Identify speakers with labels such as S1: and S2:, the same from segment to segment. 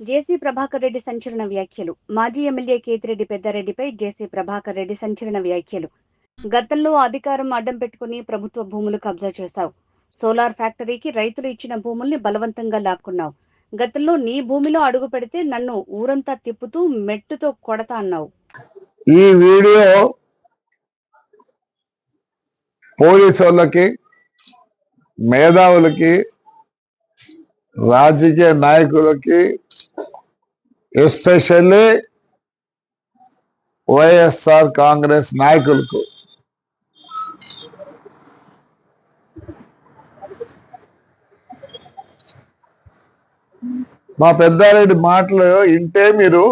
S1: జేసీ ప్రభాకర్ రెడ్డి సంచలన వ్యాఖ్యలు. మాజీ ఎమ్మెల్యే కేతిరెడ్డి పెద్దారెడ్డిపై జేసీ ప్రభాకర్ రెడ్డి సంచలన వ్యాఖ్యలు. గతంలో అధికారం అడ్డం పెట్టుకుని ప్రభుత్వ భూములు కబ్జా చేశావు. సోలార్ ఫ్యాక్టరీకి రైతులు ఇచ్చిన భూముల్ని బలవంతంగా లాక్కున్నావు. గతంలో నీ భూమిలో అడుగు పెడితే నన్ను ఊరంతా తిప్పుతూ మెట్టుతో కొడతా అన్నావు.
S2: ఈ వీడియో పోలీసు వాళ్ళకి, మేధావులకి, రాజకీయ నాయకులకి, ఎస్పెషల్లీ వైఎస్ఆర్ కాంగ్రెస్ నాయకులకు మా పెద్దారెడ్డి మాటలు వింటే మీరు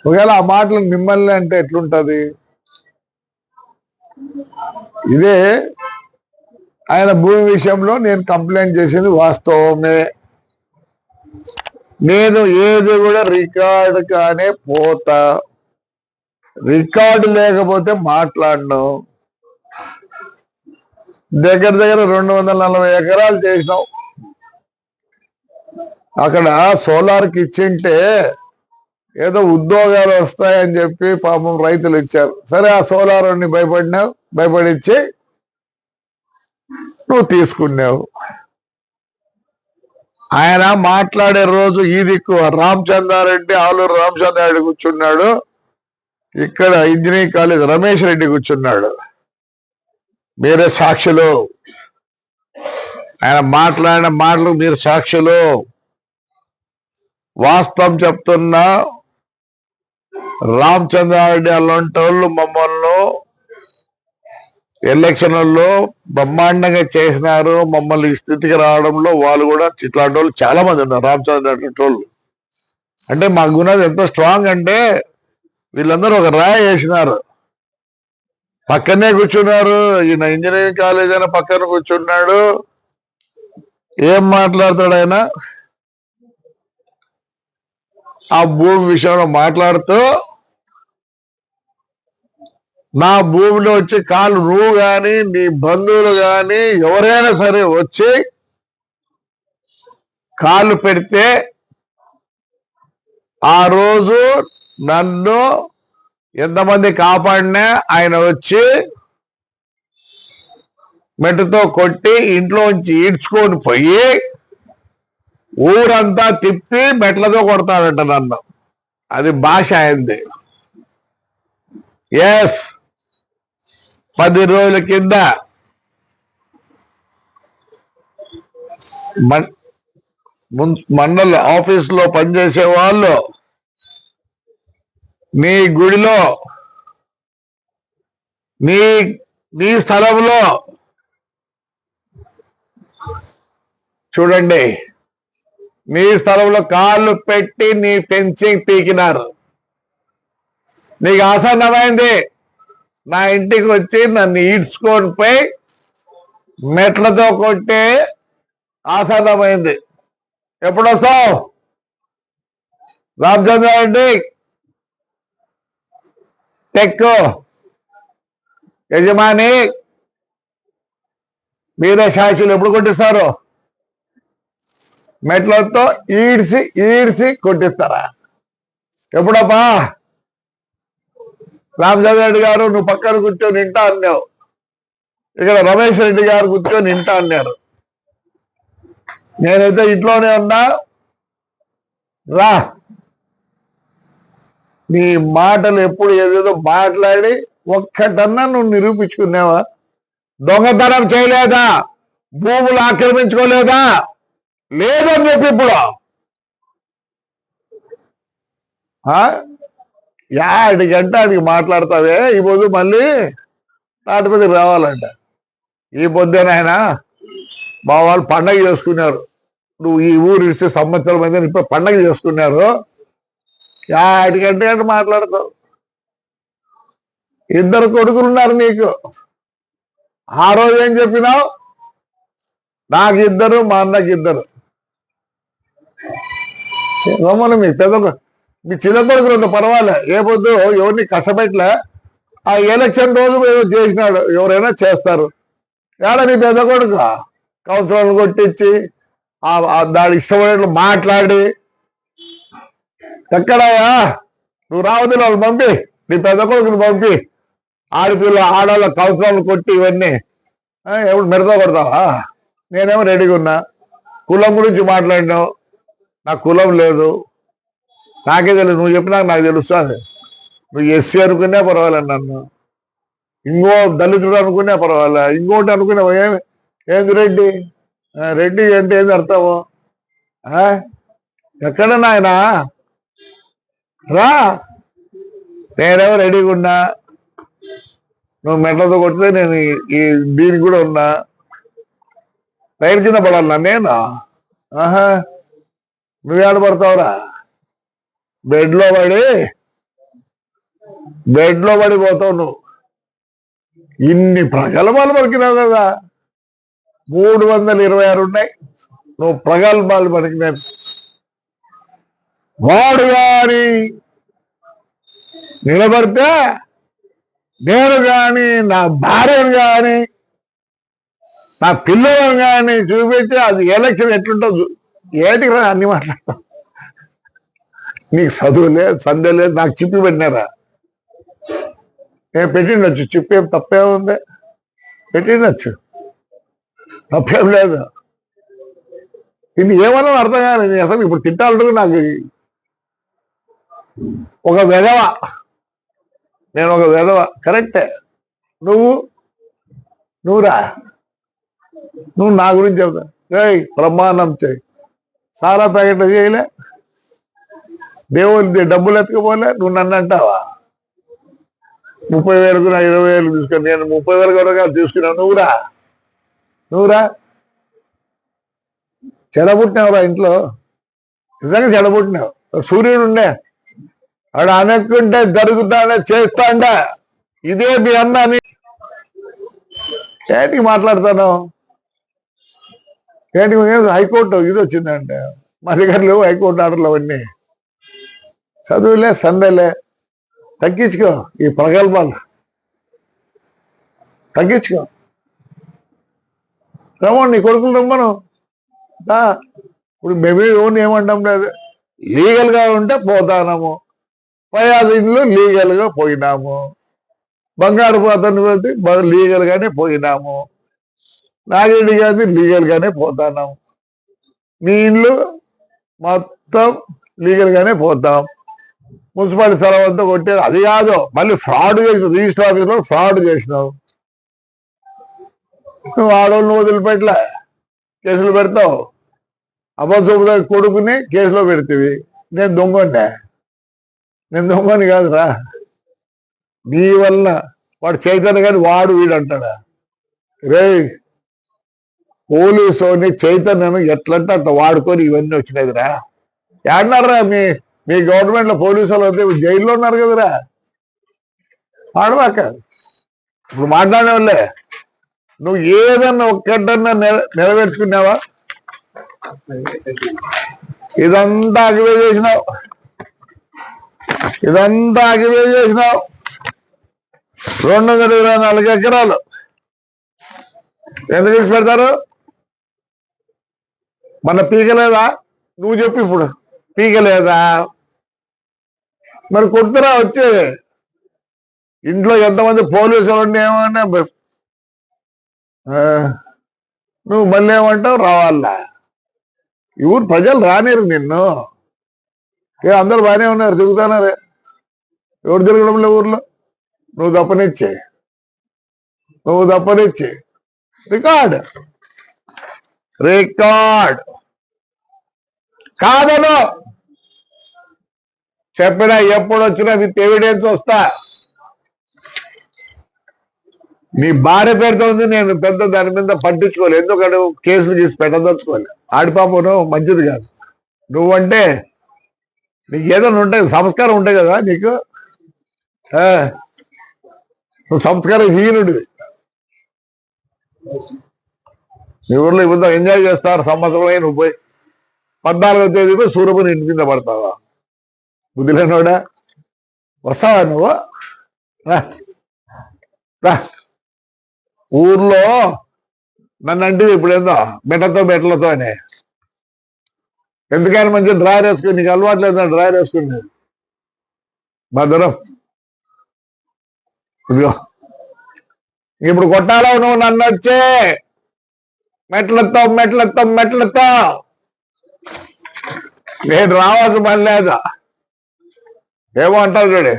S2: ఒకవేళ ఆ మాటలు మిమ్మల్ని అంటే ఎట్లుంటది? ఇదే ఆయన భూమి విషయంలో నేను కంప్లైంట్ చేసింది వాస్తవమే. నేను ఏది కూడా రికార్డు కానే పోతా, రికార్డు లేకపోతే మాట్లాడను. దగ్గర 240 ఎకరాలు చేసినాం. అక్కడ సోలార్కి ఇచ్చింటే ఏదో ఉద్యోగాలు వస్తాయని చెప్పి పాపం రైతులు ఇచ్చారు. సరే, ఆ సోలార్ అని భయపడిచ్చి నువ్వు తీసుకున్నావు. ఆయన మాట్లాడే రోజు ఈ దిక్కు రామచంద్రారెడ్డి, ఆలూరు రామచంద్రారెడ్డి కూర్చున్నాడు, ఇక్కడ ఇంజనీరింగ్ కాలేజ్ రమేష్ రెడ్డి కూర్చున్నాడు. మీరే సాక్షులు. ఆయన మాట్లాడిన మాటలు మీరు సాక్షులు. వాస్తవం చెప్తున్నా, రామచంద్రారెడ్డి అలాంటి వాళ్ళు మమ్మల్ని ఎలక్షన్లలో బ్రహ్మాండంగా చేసినారు. మమ్మల్ని ఈ స్థితికి రావడంలో వాళ్ళు కూడా ఇట్లాంటి వాళ్ళు చాలా మంది ఉన్నారు. రామచంద్రారెడ్డి వాళ్ళు అంటే మా గుణాలు ఎంత స్ట్రాంగ్ అంటే వీళ్ళందరూ ఒక రాయి వేసినారు. పక్కనే కూర్చున్నారు. ఈయన ఇంజనీరింగ్ కాలేజ్ అయినా పక్కన కూర్చున్నాడు. ఏం మాట్లాడతాడు ఆయన? ఆ భూమి విషయంలో మాట్లాడుతూ నా భూమిలో వచ్చి కాళ్ళు నువ్వు కానీ నీ బంధువులు కానీ ఎవరైనా సరే వచ్చి కాళ్ళు పెడితే ఆ రోజు నన్ను ఎంతమంది కాపాడినా ఆయన వచ్చి మెట్టుతో కొట్టి ఇంట్లోంచి ఈడ్చుకొని పోయి ఊరంతా తిప్పి మెట్లతో కొడతాడంట నన్ను. అది భాష అయింది. ఎస్, 10 రోజుల కింద మండల ఆఫీసులో పనిచేసే వాళ్ళు నీ గుడిలో నీ స్థలంలో చూడండి, నీ స్థలంలో కాళ్ళు పెట్టి నీ ఫెన్సింగ్ పీకినారు. నీకు ఆసన్నమైంది. నా ఇంటికి వచ్చి నన్ను ఈడ్చుకొని పోయి మెట్లతో కొట్టే ఆసన్నమైంది. ఎప్పుడు వస్తావు రామచంద్రారెడ్డి? టెక్కు యజమాని మీరే సాక్షులు. ఎప్పుడు కొట్టిస్తారు? మెట్లతో ఈడ్చి కొట్టిస్తారా? ఎప్పుడప్పా? రామచంద్రారెడ్డి గారు నువ్వు పక్కన కూర్చొని వింటా అన్నావు. ఇక్కడ రమేష్ రెడ్డి గారు కూర్చొని వింటా అన్నారు. నేనైతే ఇంట్లోనే ఉన్నా. రా, నీ మాటలు ఎప్పుడు ఏదేదో మాట్లాడి ఒక్కటన్నా నువ్వు నిరూపించుకున్నావా? దొంగతనం చేయలేదా? భూములు ఆక్రమించుకోలేదా? లేదని చెప్పి ఇప్పుడు యాడికంటే ఆడికి మాట్లాడతావే. ఈ పొద్దు మళ్ళీ తాటిపతికి రావాలంట. ఈ పొద్దునైనా మా వాళ్ళు పండగ చేసుకున్నారు. నువ్వు ఈ ఊరు ఇస్తే సంవత్సరం అయితే ఇప్పుడు పండగ చేసుకున్నారు. యాడికంటే అంటే మాట్లాడతావు. 2 కొడుకులు ఉన్నారు నీకు. ఆ రోజు ఏం చెప్పినావు? నాకు 2, మా అన్నకి 2. రమ్మను మీ మీ చిన్న కొడుకులు పర్వాలే. ఏ పొద్దు ఎవరిని కష్టపెట్టలే. ఆ ఎలక్షన్ రోజు ఏదో చేసినాడు. ఎవరైనా చేస్తారు. ఏడా నీ పెద్ద కొడుకు కౌన్సిలర్లు కొట్టించి దాని ఇష్టమైనట్లు మాట్లాడి ఎక్కడాయా నువ్వు రావద్దు వాళ్ళు పంపి నీ పెద్ద కొడుకుని పంపి ఆడవాళ్ళ కౌసరాలు కొట్టి ఇవన్నీ ఎప్పుడు మెడతో కొడతావా? నేనేమో రెడీగా ఉన్నా. కులం గురించి మాట్లాడినావు, నాకు కులం లేదు, నాకే తెలియదు. నువ్వు చెప్పినాక నాకు తెలుస్తుంది. నువ్వు ఎస్సీ అనుకునే పర్వాలేదు, నన్ను ఇంకో దళితుడు అనుకునే పర్వాలే, ఇంకోటి అనుకునే ఏంది రెడ్డి రెడ్డి అంటే ఏంది అర్థము? ఎక్కడ నాయన రా, నేనేమో రెడీగా ఉన్నా. నువ్వు మెట్లతో కొడితే నేను దీనికి కూడా ఉన్నా. రైలు కింద పడాలన్నా నేను? నువ్వేడ పడతావురా? బెడ్లో పడిపోతావు నువ్వు. ఇన్ని ప్రగల్భాలు పలికినావు కదా, 326 ఉన్నాయి. నువ్వు ప్రగల్భాలు పలికినావు. వాడు గాని నిలబడితే నేను గాని నా భార్యను గాని నా పిల్లలను గాని చూపించి అది ఎలక్షన్ ఎట్లుంటుందో ఏటికి రా అన్ని మాట్లాడతావు. నీకు చదువు లేదు, సందే లేదు, నాకు చిప్పి పెట్టినారా? నేను పెట్టిండొచ్చు, చిప్పేం తప్పేముంది, పెట్టిండొచ్చు, తప్పేం లేదు. ఇది ఏమన్నా అర్థం కాలేదు. అసలు ఇప్పుడు తిట్టాలంటే నాకు ఒక వెధవ, నేను ఒక వెధవ కరెక్టే. నువ్వురా, నువ్వు నా గురించి చెప్తా. ప్రమాణం చేయి, సారా ప్యాకెట్లు చేయలే, దేవుడి డబ్బులు ఎత్తుకుపోలే, నువ్వు నన్ను అంటావా? 30,000కు నా 20,000 తీసుకొని నేను 30,000 వరకు తీసుకున్నావు. నువ్వురా చెడబుట్టినావురా ఇంట్లో, నిజంగా చెడబుట్టినావు. సూర్యుడు ఉండే ఆడ అనుకుంటే జరుగుతానే చేస్తాండ, ఇదే మీ అన్న అని ఏంటికి మాట్లాడతాను? ఏంటి హైకోర్టు ఇది వచ్చిందంటే మా దగ్గర లేవు హైకోర్టు ఆర్డర్లు అవన్నీ. చదువులే సందేలే, తగ్గించుకో ఈ ప్రగల్భాలు, తగ్గించుకో. రమ్మను నీ కొడుకులు రమ్మను. ఇప్పుడు మేము ఎవరిని ఏమంటాం లేదు, లీగల్ గా ఉంటే పోతాము. 15 ఇండ్లు లీగల్ గా పోయినాము, బంగారు అతను లీగల్ గానే పోయినాము, నాగరెడ్డి గారిని లీగల్ గానే పోతాం, మీ ఇండ్లు మొత్తం లీగల్ గానే పోతాం. మున్సిపాలిటీ స్థలం అంతా కొట్టేది అది కాదు, మళ్ళీ ఫ్రాడ్ చేసిన రిజిస్టర్ ఆఫీసులో ఫ్రాడ్ చేసినావు. నువ్వు ఆడవాళ్ళని వదిలిపెట్టలే, కేసులు పెడతావు. అబద్ధ కొడుకుని కేసులో పెడతావి. నేను దొంగని కాదురా. నీ వల్ల వాడు చైతన్య కానీ వాడు వీడు అంటాడా? రే పోలీసుని చైతన్యను ఎట్లంటే అట్లా వాడుకొని ఇవన్నీ వచ్చినాయిరా. ఏడన్నారా మీ గవర్నమెంట్ లో పోలీసు వాళ్ళు అయితే జైల్లో ఉన్నారు కదరా. ఆడవాక ఇప్పుడు మాట్లాడే వాళ్ళే. నువ్వు ఏదన్నా ఒక్కటన్నా నెరవేర్చుకున్నావా? ఇదంతా అగివే చేసినావు, 224 ఎకరాలు ఎందుకు ఇచ్చి పెడతారు? మన పీకలేదా? నువ్వు చెప్పు ఇప్పుడు, పీకలేదా? మరి కొడుతురా వచ్చే ఇంట్లో ఎంతమంది పోలీసులు ఉండి ఏమన్నా నువ్వు మళ్ళీ ఏమంటావు? రావాలా? ఈ ఊరు ప్రజలు రానిరు నిన్ను. అందరు బాగానే ఉన్నారు, తిరుగుతున్నారే. ఎవరు తిరగడంలో ఊర్లో? నువ్వు తప్పనిచ్చి రికార్డ్ కాదను చెప్పినా ఎప్పుడు వచ్చినా విత్ ఎవిడెన్స్ వస్తా. నీ భార్య పేరుతో ఉంది, నేను పెద్ద దాని మీద పట్టించుకోలేదు. ఎందుకంటే కేసులు తీసి పెట్టదలుచుకోవాలి. ఆడిపాపను మంచిది కాదు. నువ్వంటే నీకు ఏదైనా ఉంటాయి, సంస్కారం ఉంటాయి కదా నీకు. నువ్వు సంస్కారం హీనుడివి. మీ ఊర్లో ఇప్పుడు ఎంజాయ్ చేస్తారు సంవత్సరం అయి నువ్వు పోయి 14వ తేదీ పోయి సూర్యపుని ఇంటి కింద పడతావా? బుద్ధి లేనోడా, వస్తావా నువ్వు? ఊర్లో నన్ను అంటే ఇప్పుడు ఏందో బెట్టలతో అని ఎందుకని మంచిగా డ్రైర్ వేసుకుని నీకు అలవాటు లేదా డ్రైర్ వేసుకుంది భద్రం ఇదిగో ఇప్పుడు కొట్టాలో నువ్వు నన్ను వచ్చే మెట్లతో నేను రావాల్సిన పని లేదా ఏమో అంటారు చూడు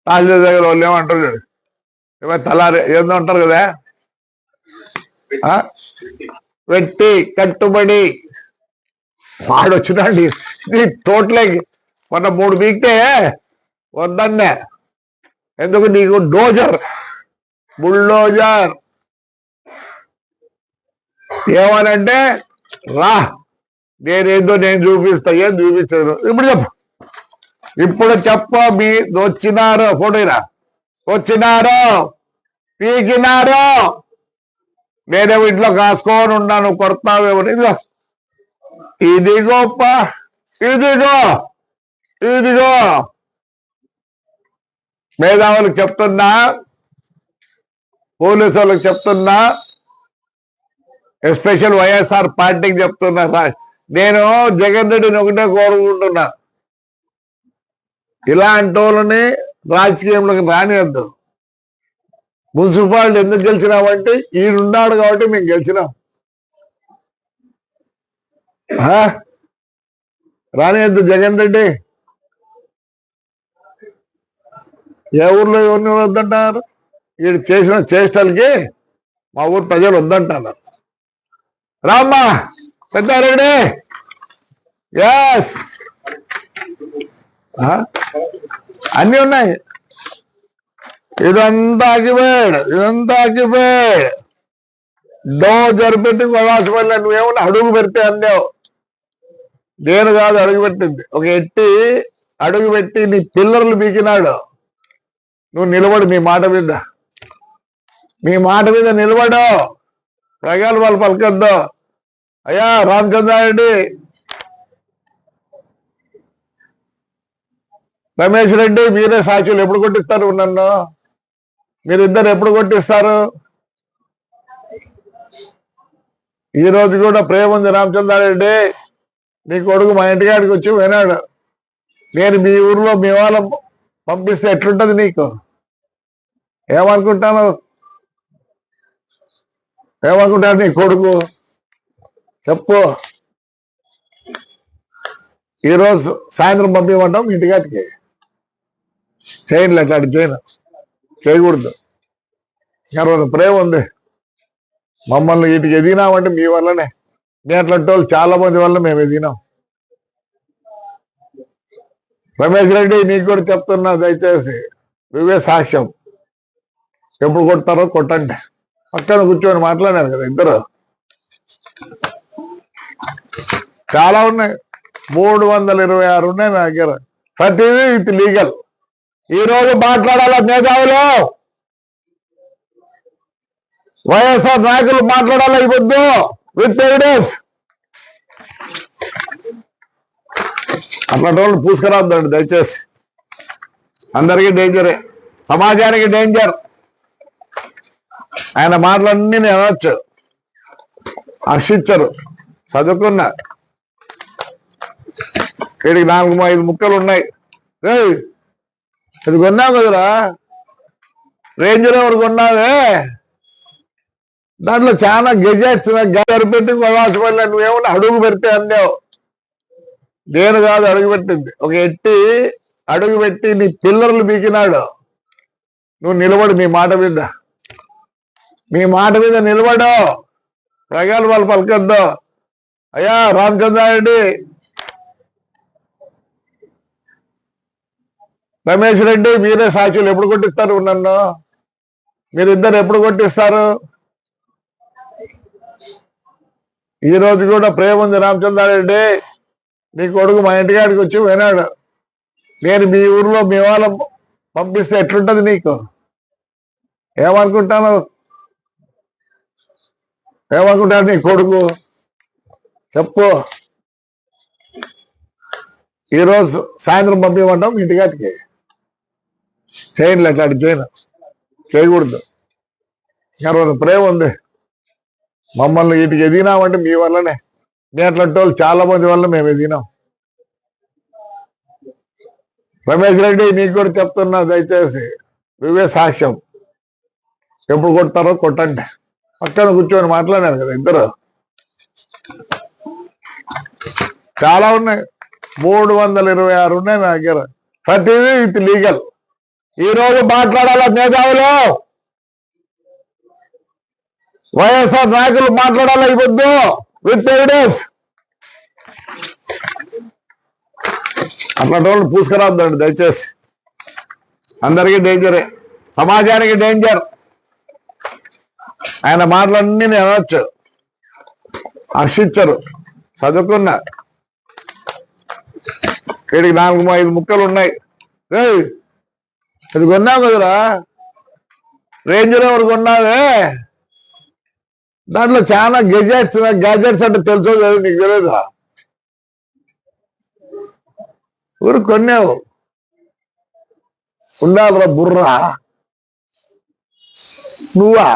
S2: కాలేజీ దగ్గర వాళ్ళు ఏమంటారు చూడు ఏమో తలారి ఏదో అంటారు కదా పెట్టి కట్టుబడి వాడు వచ్చినాడు నీ తోటలోకి మొన్న 3 బీక్తే వద్దన్నే ఎందుకు నీకు బుల్డోజర్ ఏమనంటే రా నేనేదో నేను చూపిస్తా ఏం చూపించాను ఇప్పుడు చెప్పు మీ వచ్చినారు ఫోటోరా వచ్చినారు పీకినారు నేనేమో ఇంట్లో కాసుకొని ఉన్నాను కొడతావేమో ఇదిగోప్ప ఇదిగో మేధావులకు చెప్తున్నా పోలీసు వాళ్ళకి చెప్తున్నా ఎస్పెషల్ వైఎస్ఆర్ పార్టీకి చెప్తున్నా నేను జగన్ రెడ్డిని ఒకటే కోరుకుంటున్నా ఇలాంటి వాళ్ళని రాజకీయంలోకి రానివద్దు మున్సిపాలిటీ ఎందుకు గెలిచినామంటే ఈడున్నాడు కాబట్టి మేము గెలిచినాం రానివద్దు జగన్ రెడ్డి ఏ ఊర్లో ఎవరిని వద్దంటారు వీడు చేసిన చేష్టలకి మా ఊరు ప్రజలు వద్దంటున్నారు రామ్మా పెద్దారెడ్డి ఎస్ అన్ని ఉన్నాయి ఇదంతా ఆగిపోయాడు డో జరిపెట్టి కొలాసిపల్లి నువ్వేమన్నా అడుగు పెడితే అన్నావు నేను కాదు అడుగు పెట్టింది ఒక ఎట్టి అడుగు పెట్టి నీ పిల్లర్లు బీకినాడు నువ్వు నిలబడు మీ మాట మీద నిలబడు ప్రజలు వాళ్ళు పలకద్దు అయ్యా రామచంద్రారెడ్డి రమేష్ రెడ్డి మీరే సాక్షులు ఎప్పుడు కొట్టిస్తారు నన్ను మీరిద్దరు ఎప్పుడు కొట్టిస్తారు ఈ రోజు కూడా ప్రేమ ఉంది రామచంద్రారెడ్డి నీ కొడుకు మా ఇంటికాడికి వచ్చి వినాడు నేను మీ ఊర్లో మీ వాళ్ళ పంపిస్తే ఎట్లుంటది నీకు ఏమనుకుంటాను నీ కొడుకు చెప్పు ఈరోజు సాయంత్రం పంపించమంటాం ఇంటికాటికి చేయనులే అట్లాంటి చేయకూడదు ప్రేమ ఉంది మమ్మల్ని వీటికి ఎదిగినామంటే మీ వల్లనే మీ అట్లాంటి వాళ్ళు చాలా మంది వల్ల మేము ఎదిగినాం రమేష్ రెడ్డి నీకు కూడా చెప్తున్నా దయచేసి నువ్వే సాక్ష్యం ఎప్పుడు కొడతారో కొట్టండి పక్కన కూర్చొని మాట్లాడారు కదా ఇద్దరు చాలా ఉన్నాయి 326 ఉన్నాయి నా దగ్గర ప్రతిదీ విత్ లీగల్ ఈ రోజు మాట్లాడాల మేధావులు వైఎస్ఆర్ నాయకులు మాట్లాడాలా ఈ పొద్దు విత్ ఎవిడెన్స్ అట్లాంటి వాళ్ళు పూసుకురాద్దండి దయచేసి అందరికీ డేంజరే సమాజానికి డేంజర్ ఆయన మాటలన్నీ నేను అనొచ్చు హర్షించరు చదువుకున్నా వీడికి 4-5 ముక్కలు ఉన్నాయి అది కొన్నావు కదరా రేంజర్ ఎవరు కొన్నావే దాంట్లో చాలా గెజెట్స్ పెట్టి కొలాసిపల్లి నువ్వేమన్నా అడుగు పెడితే అన్నావు నేను కాదు అడుగు పెట్టింది ఒక ఎట్టి అడుగు పెట్టి నీ పిల్లర్లు బీకినాడు నువ్వు నిలబడు మీ మాట మీద నిలబడు ప్రజలు వాళ్ళు పలకద్దు అయ్యా రామచంద్రారెడ్డి రమేష్ రెడ్డి మీరే సాక్షులు ఎప్పుడు కొట్టిస్తారు నన్ను మీరిద్దరు ఎప్పుడు కొట్టిస్తారు ఈ రోజు కూడా ప్రేమ ఉంది రామచంద్రారెడ్డి నీ కొడుకు మా ఇంటికాడికి వచ్చి వినాడు నేను మీ ఊర్లో మీ వాళ్ళ పంపిస్తే ఎట్లుంటది నీకు ఏమనుకుంటాను నీ కొడుకు చెప్పు ఈరోజు సాయంత్రం పంపించమంటాం ఇంటికాటికి చేయనులే అట్లాంటి చేయకూడదు ప్రేమ ఉంది మమ్మల్ని వీటికి ఎదిగినామంటే మీ వల్లనే మీ అట్లాంటి వాళ్ళు చాలా మంది వల్ల మేము ఎదిగినాం. రమేష్ రెడ్డి నీకు కూడా చెప్తున్నా, దయచేసి నువ్వే సాక్ష్యం. ఎప్పుడు కొడతారో కొట్టండి. పక్కన కూర్చొని మాట్లాడారు కదా ఇద్దరు. చాలా ఉన్నాయి, 326 ఉన్నాయి నా దగ్గర. ప్రతిదీ విత్ లీగల్. ఈ రోజు మాట్లాడాల మేధావులు, వైఎస్ఆర్ నాయకులు మాట్లాడాలా ఈ పొద్దు విత్ ఎవిడెన్స్. అట్లాంటి వాళ్ళు పూసుకురాద్దండి దయచేసి. అందరికీ డేంజరే, సమాజానికి డేంజర్. ఆయన మాటలన్నీ నేను అనొచ్చు, హర్షించరు. చదువుకున్నా, వీడికి 4-5 ముక్కలు ఉన్నాయి. అది కొన్నావు కదరా, రేంజ్ రోవర్ కొన్నావే, దాంట్లో చాలా గ్యాజెట్స్ అంటే తెలుసో లేదు నీకు తెలియదా? ఊరు కొన్నావు, ఉండాలిరా బుర్రా. నువ్వా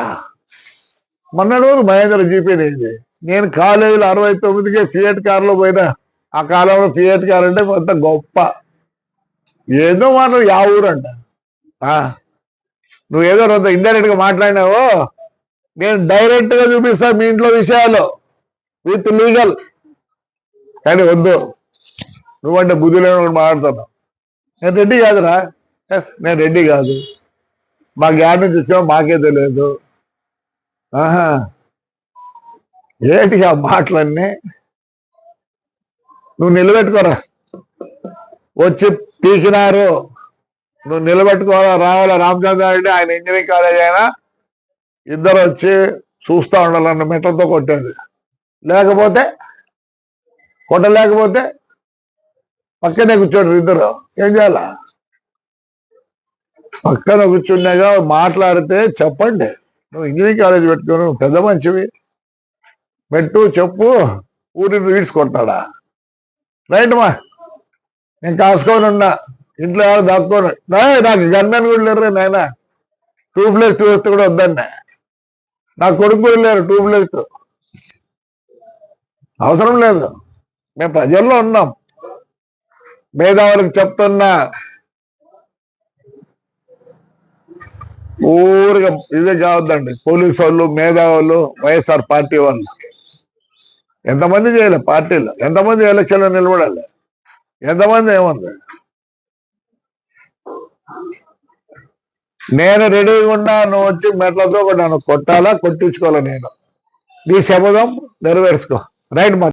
S2: మొన్నటి రోజు మహేంద్ర జీపీనేది. నేను కాలేజీలో 69కే ఫియట్ కార్లో పోయినా. ఆ కాలంలో ఫియట్ కార్ అంటే కొంత గొప్ప. ఏదో మాట్లాడు యా ఊరంట. నువ్వేదో కొంత ఇండైరెక్ట్ గా మాట్లాడినావు. నేను డైరెక్ట్ గా చూపిస్తా మీ ఇంట్లో విషయాలు విత్ లీగల్. కానీ వద్దు, నువ్వంటే బుద్ధి లేని మాట్లాడుతున్నావు. నేను రెడ్డి కాదురా. నేను రెడ్డి కాదు. మా గ్యాన్ నుంచి వచ్చావు మాకే తెలియదు. ఏంటి ఆ మాటలన్నీ? నువ్వు నిలబెట్టుకోరా. వచ్చి పీకినారు, నువ్వు నిలబెట్టుకోవాలా. రావాలా రామచంద్రారెడ్డి, ఆయన ఇంజనీరింగ్ కాలేజ్ అయినా ఇద్దరు వచ్చి చూస్తా ఉండాలన్న మెట్టతో కొట్టేది. లేకపోతే కొట్టలేకపోతే పక్కనే కూర్చోండి ఇద్దరు. ఏం చేయాలా? పక్కన కూర్చున్నాగా మాట్లాడితే చెప్పండి. నువ్వు ఇంజనీరింగ్ కాలేజ్ పెట్టుకోను, పెద్ద మనిషివి, పెట్టు చెప్పు. ఊరిని ఈడ్చుకుంటాడా? రైట్ మా, నేను కాసుకొని ఉన్నా, ఇంట్లో ఎవరు దాక్కోను. నాకు గన్మెన్ కూడా లేరు నాయన. 2+2 వస్తే కూడా వద్దన్న. నా కొడుకు కూడా లేరు 2+2. అవసరం లేదు. మేము ప్రజల్లో ఉన్నాం. మేధావులకు చెప్తున్నా, ఊరిగా ఇదే కావద్దండి. పోలీసు వాళ్ళు, మేధావులు, వైఎస్ఆర్ పార్టీ వాళ్ళు ఎంతమంది చేయాలి? పార్టీలు ఎంతమంది ఎలక్షన్లో నిలబడాలి? ఎంతమంది ఏముంది? నేను రెడీగా ఉన్నా, నువ్వు వచ్చి మెట్లతో కూడా నన్ను కొట్టాలా, కొట్టించుకోవాలా. నేను నీ శపథం నెరవేర్చుకో. రైట్ మా.